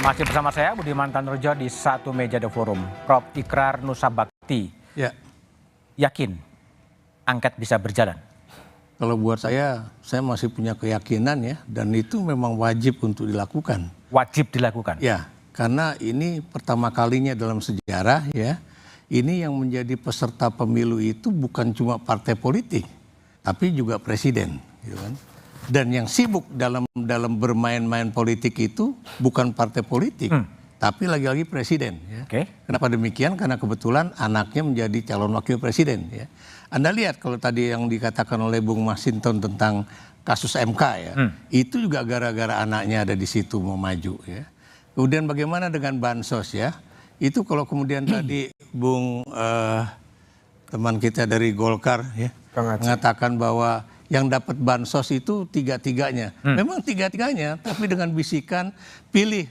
Masih bersama saya Budiman Tanurjo di Satu Meja The Forum. Prof. Ikrar Nusa Bakti, yakin angket bisa berjalan? Kalau buat saya masih punya keyakinan ya, dan itu memang wajib untuk dilakukan. Wajib dilakukan? Ya, karena ini pertama kalinya dalam sejarah ya, ini yang menjadi peserta pemilu itu bukan cuma partai politik, tapi juga presiden, gitu kan. Dan yang sibuk dalam bermain-main politik itu bukan partai politik, tapi lagi-lagi presiden. Ya. Kenapa demikian? Karena kebetulan anaknya menjadi calon wakil presiden. Ya. Anda lihat kalau tadi yang dikatakan oleh Bung Masinton tentang kasus MK ya, itu juga gara-gara anaknya ada di situ mau maju. Ya. Kemudian bagaimana dengan bansos ya? Itu kalau kemudian tadi Bung teman kita dari Golkar ya mengatakan bahwa yang dapat bansos itu tiga-tiganya. Memang tiga-tiganya, tapi dengan bisikan pilih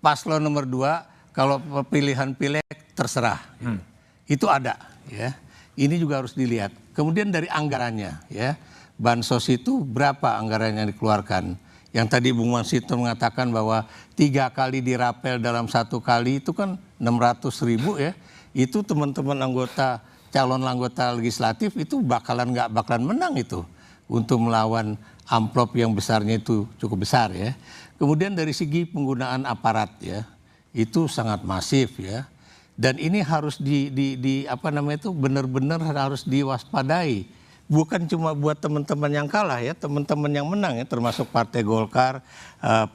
paslon nomor 2, kalau pilihan pilek terserah. Itu ada ya. Ini juga harus dilihat. Kemudian dari anggarannya ya. Bansos itu berapa anggarannya yang dikeluarkan? Yang tadi Bung Masinton mengatakan bahwa 3 kali dirapel dalam 1 kali itu kan 600.000 ya. Itu teman-teman anggota calon anggota legislatif itu nggak bakalan menang itu untuk melawan amplop yang besarnya itu cukup besar ya. Kemudian dari segi penggunaan aparat ya, itu sangat masif ya. Dan ini harus benar-benar harus diwaspadai. Bukan cuma buat teman-teman yang kalah ya, teman-teman yang menang ya, termasuk Partai Golkar,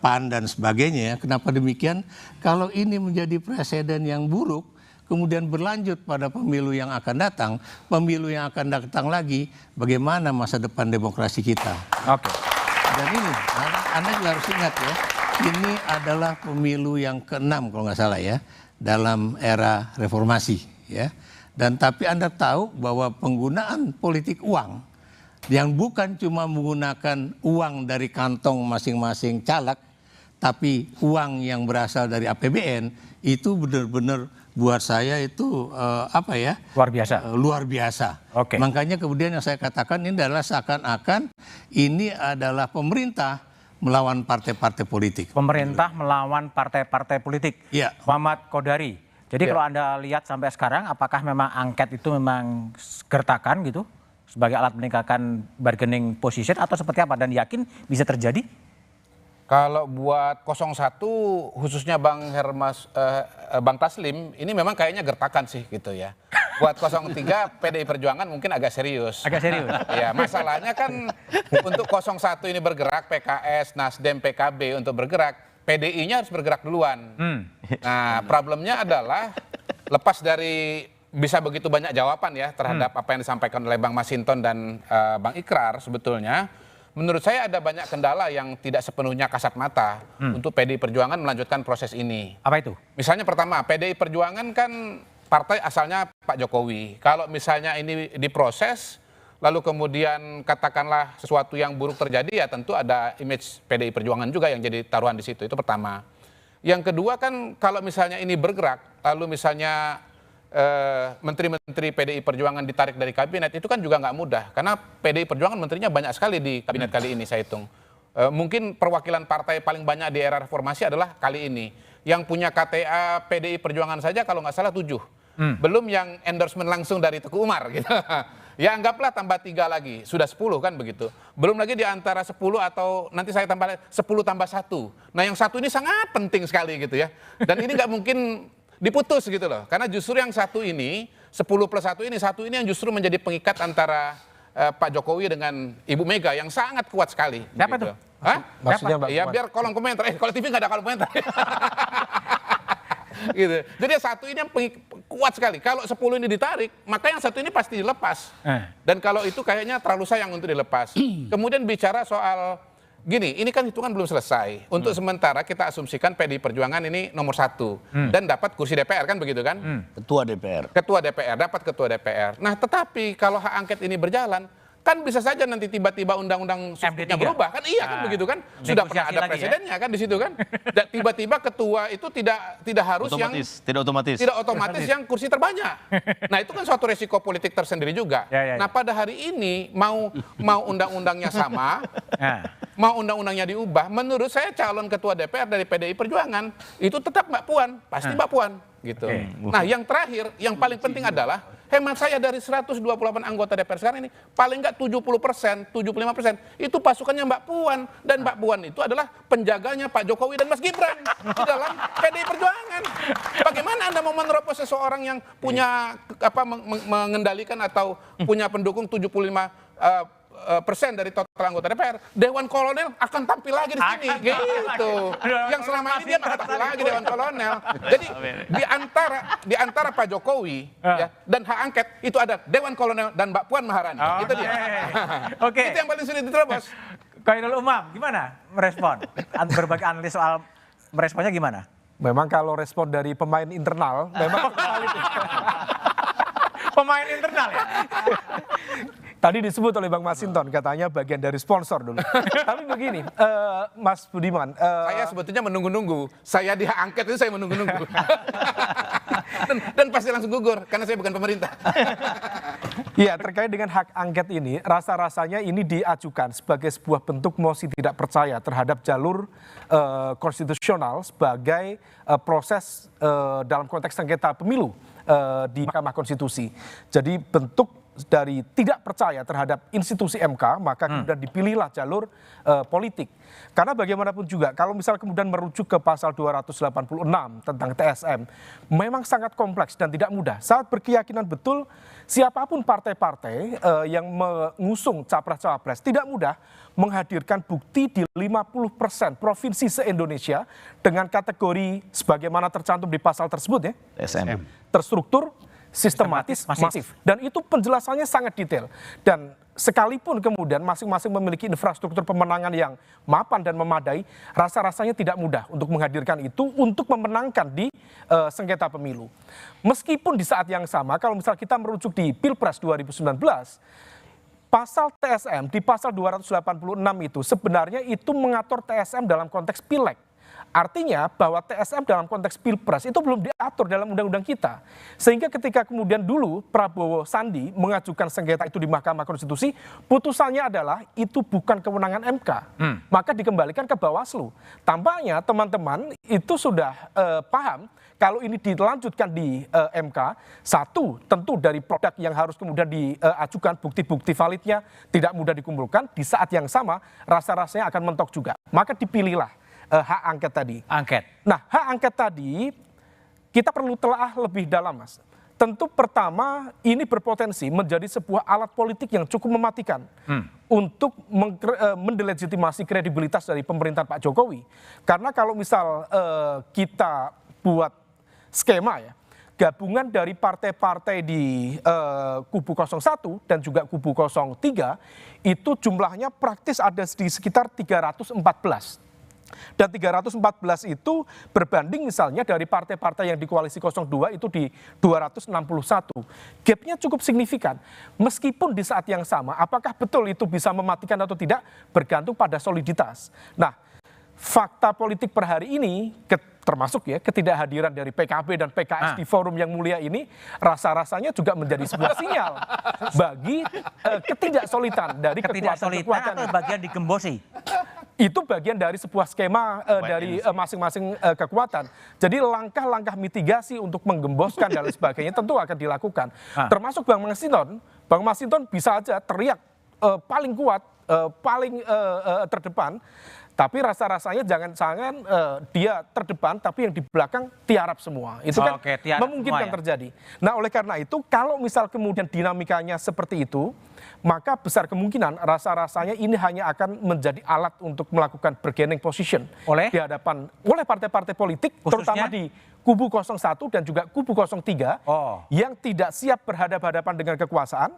PAN dan sebagainya ya. Kenapa demikian? Kalau ini menjadi presiden yang buruk, kemudian berlanjut pada pemilu yang akan datang, pemilu yang akan datang lagi, bagaimana masa depan demokrasi kita? Oke. Dan ini, Anda juga harus ingat ya, ini adalah pemilu yang ke-6 kalau nggak salah ya, dalam era reformasi ya. Dan tapi Anda tahu bahwa penggunaan politik uang yang bukan cuma menggunakan uang dari kantong masing-masing caleg, tapi uang yang berasal dari APBN itu benar-benar buat saya itu luar biasa. Luar biasa. Oke. Makanya kemudian yang saya katakan ini adalah seakan-akan ini adalah pemerintah melawan partai-partai politik. Pemerintah melawan partai-partai politik. Ya. Muhammad Kodari. Jadi kalau Anda lihat sampai sekarang, apakah memang angket itu memang gertakan gitu sebagai alat meningkatkan bargaining position atau seperti apa, dan yakin bisa terjadi? Kalau buat 01 khususnya Bang Taslim ini memang kayaknya gertakan sih gitu ya. Buat 03 PDI Perjuangan mungkin agak serius. Agak serius. Ya, masalahnya kan untuk 01 ini bergerak, PKS, Nasdem, PKB untuk bergerak, PDI-nya harus bergerak duluan. Nah, problemnya adalah lepas dari bisa begitu banyak jawaban ya terhadap apa yang disampaikan oleh Bang Masinton dan Bang Ikrar sebetulnya. Menurut saya ada banyak kendala yang tidak sepenuhnya kasat mata untuk PDI Perjuangan melanjutkan proses ini. Apa itu? Misalnya pertama, PDI Perjuangan kan partai asalnya Pak Jokowi. Kalau misalnya ini diproses, lalu kemudian katakanlah sesuatu yang buruk terjadi, ya tentu ada image PDI Perjuangan juga yang jadi taruhan di situ. Itu pertama. Yang kedua kan kalau misalnya ini bergerak, lalu misalnya menteri-menteri PDI Perjuangan ditarik dari kabinet, itu kan juga nggak mudah. Karena PDI Perjuangan menterinya banyak sekali di kabinet kali ini saya hitung. Mungkin perwakilan partai paling banyak di era reformasi adalah kali ini. Yang punya KTA PDI Perjuangan saja kalau nggak salah 7. Belum yang endorsement langsung dari Teguh Umar gitu. Ya anggaplah tambah 3 lagi, sudah 10 kan begitu. Belum lagi di antara 10 atau nanti saya tambah 10 tambah 1. Nah yang 1 ini sangat penting sekali gitu ya. Dan ini nggak mungkin diputus gitu loh. Karena justru yang 1 ini, 10 plus 1 ini yang justru menjadi pengikat antara Pak Jokowi dengan Ibu Mega yang sangat kuat sekali. Siapa gitu. tuh? Hah? Maksudnya Ya biar kolom komentar. Kalau TV nggak ada kolom komentar. Gitu. Jadi yang 1 ini yang kuat sekali. Kalau 10 ini ditarik, maka yang 1 ini pasti dilepas. Dan kalau itu kayaknya terlalu sayang untuk dilepas. Kemudian bicara soal gini, ini kan hitungan belum selesai. Untuk sementara kita asumsikan PDI Perjuangan ini nomor 1 dan dapat kursi DPR kan begitu kan? Ketua DPR. Ketua DPR, dapat ketua DPR. Nah tetapi kalau hak angket ini berjalan, kan bisa saja nanti tiba-tiba undang-undang strukturnya MD3. berubah kan, iya kan begitu kan, sudah pernah Negosiasi ada lagi ya. presidennya kan di situ kan. Dan tiba-tiba ketua itu tidak harus Tidak otomatis. yang kursi terbanyak. Nah itu kan suatu resiko politik tersendiri juga. Ya. Nah pada hari ini mau undang-undangnya sama, Nah, mau undang-undangnya diubah, menurut saya calon ketua DPR dari PDI Perjuangan itu tetap Mbak Puan, pasti Mbak Puan gitu. Oke. Nah yang terakhir, yang paling penting adalah hemat saya dari 128 anggota DPR sekarang ini paling nggak 70%, 75% itu pasukannya Mbak Puan, dan Mbak Puan itu adalah penjaganya Pak Jokowi dan Mas Gibran di dalam PDI Perjuangan. Bagaimana Anda mau menerobos seseorang yang punya mengendalikan atau punya pendukung 75% dari total anggota DPR, Dewan Kolonel akan tampil lagi di sini, gitu. Yang selama ini dia nggak tampil lagi Dewan Kolonel. Jadi di antara Pak Jokowi ya, dan hak angket itu ada Dewan Kolonel dan Mbak Puan Maharani. Itu dia. Oke. Itu yang paling sulit diterobos. Khairul Umam gimana merespon? Berbagai analis soal meresponnya gimana? Memang kalau respon dari pemain internal, memang Pemain internal ya? tadi disebut oleh Bang Masinton, katanya bagian dari sponsor dulu. Tapi begini, Mas Budiman. Saya sebetulnya menunggu-nunggu. Saya di hak angket itu saya menunggu-nunggu. dan pasti langsung gugur, karena saya bukan pemerintah. Iya, terkait dengan hak angket ini, rasa-rasanya ini diajukan sebagai sebuah bentuk mosi tidak percaya terhadap jalur konstitusional sebagai proses dalam konteks sengketa pemilu di Mahkamah Konstitusi. Jadi bentuk dari tidak percaya terhadap institusi MK, maka kemudian dipilihlah jalur politik. Karena bagaimanapun juga, kalau misal kemudian merujuk ke pasal 286 tentang TSM, memang sangat kompleks dan tidak mudah. Sangat berkeyakinan betul siapapun partai-partai yang mengusung capres-cawapres tidak mudah menghadirkan bukti di 50% provinsi se-Indonesia dengan kategori sebagaimana tercantum di pasal tersebut ya. TSM. Terstruktur, sistematis, masif. Dan itu penjelasannya sangat detail. Dan sekalipun kemudian masing-masing memiliki infrastruktur pemenangan yang mapan dan memadai, rasa-rasanya tidak mudah untuk menghadirkan itu untuk memenangkan di sengketa pemilu. Meskipun di saat yang sama, kalau misal kita merujuk di Pilpres 2019, pasal TSM di pasal 286 itu sebenarnya itu mengatur TSM dalam konteks pileg. Artinya bahwa TSM dalam konteks Pilpres itu belum diatur dalam undang-undang kita. Sehingga ketika kemudian dulu Prabowo Sandi mengajukan sengketa itu di Mahkamah Konstitusi, putusannya adalah itu bukan kewenangan MK. Maka dikembalikan ke Bawaslu. Tampaknya teman-teman itu sudah paham kalau ini dilanjutkan di MK, satu tentu dari produk yang harus kemudian diajukan bukti-bukti validnya tidak mudah dikumpulkan, di saat yang sama rasa-rasanya akan mentok juga. Maka dipilihlah hak angket tadi. Angket. Nah, hak angket tadi kita perlu telaah lebih dalam, Mas. Tentu pertama ini berpotensi menjadi sebuah alat politik yang cukup mematikan untuk mendelegitimasi kredibilitas dari pemerintahan Pak Jokowi. Karena kalau misal kita buat skema ya, gabungan dari partai-partai di kubu 01 dan juga kubu 03 itu jumlahnya praktis ada di sekitar 314. Dan 314 itu berbanding misalnya dari partai-partai yang di koalisi 02 itu di 261. Gapnya cukup signifikan. Meskipun di saat yang sama, apakah betul itu bisa mematikan atau tidak bergantung pada soliditas. Nah, fakta politik per hari ini termasuk ya ketidakhadiran dari PKB dan PKS di forum yang mulia ini rasa-rasanya juga menjadi sebuah sinyal bagi ketidaksolidan dari kekuatan-kekuatan atau bagian digembosi. Itu bagian dari sebuah skema dari masing-masing kekuatan. Jadi langkah-langkah mitigasi untuk menggemboskan dan lain sebagainya tentu akan dilakukan. Termasuk Bang Masinton bisa aja teriak paling kuat, paling terdepan. Tapi rasa-rasanya jangan-jangan dia terdepan, tapi yang di belakang tiarap semua. Itu kan memungkinkan terjadi. Nah, oleh karena itu, kalau misal kemudian dinamikanya seperti itu, maka besar kemungkinan rasa-rasanya ini hanya akan menjadi alat untuk melakukan bargaining position di hadapan oleh partai-partai politik, terutama di kubu 01 dan juga kubu 03 yang tidak siap berhadapan-hadapan dengan kekuasaan,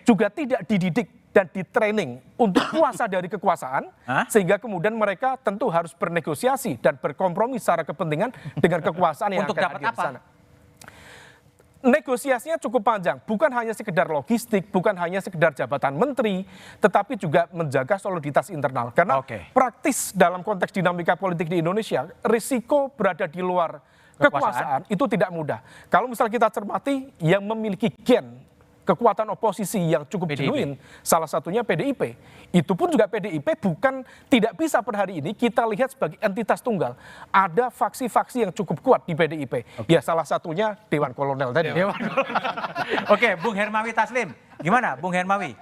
juga tidak dididik dan di-training untuk puasa dari kekuasaan, sehingga kemudian mereka tentu harus bernegosiasi dan berkompromi secara kepentingan dengan kekuasaan yang untuk akan dapat hadir di sana. negosiasinya cukup panjang, bukan hanya sekedar logistik, bukan hanya sekedar jabatan menteri, tetapi juga menjaga soliditas internal. Karena praktis dalam konteks dinamika politik di Indonesia, risiko berada di luar kekuasaan itu tidak mudah. Kalau misalnya kita cermati yang memiliki gen kekuatan oposisi yang cukup genuin, salah satunya PDIP. Itu pun juga PDIP bukan tidak bisa per hari ini kita lihat sebagai entitas tunggal. Ada faksi-faksi yang cukup kuat di PDIP. Ya salah satunya Dewan Kolonel tadi. Oke, Bung Hermawi Taslim. Gimana Bung Hermawi?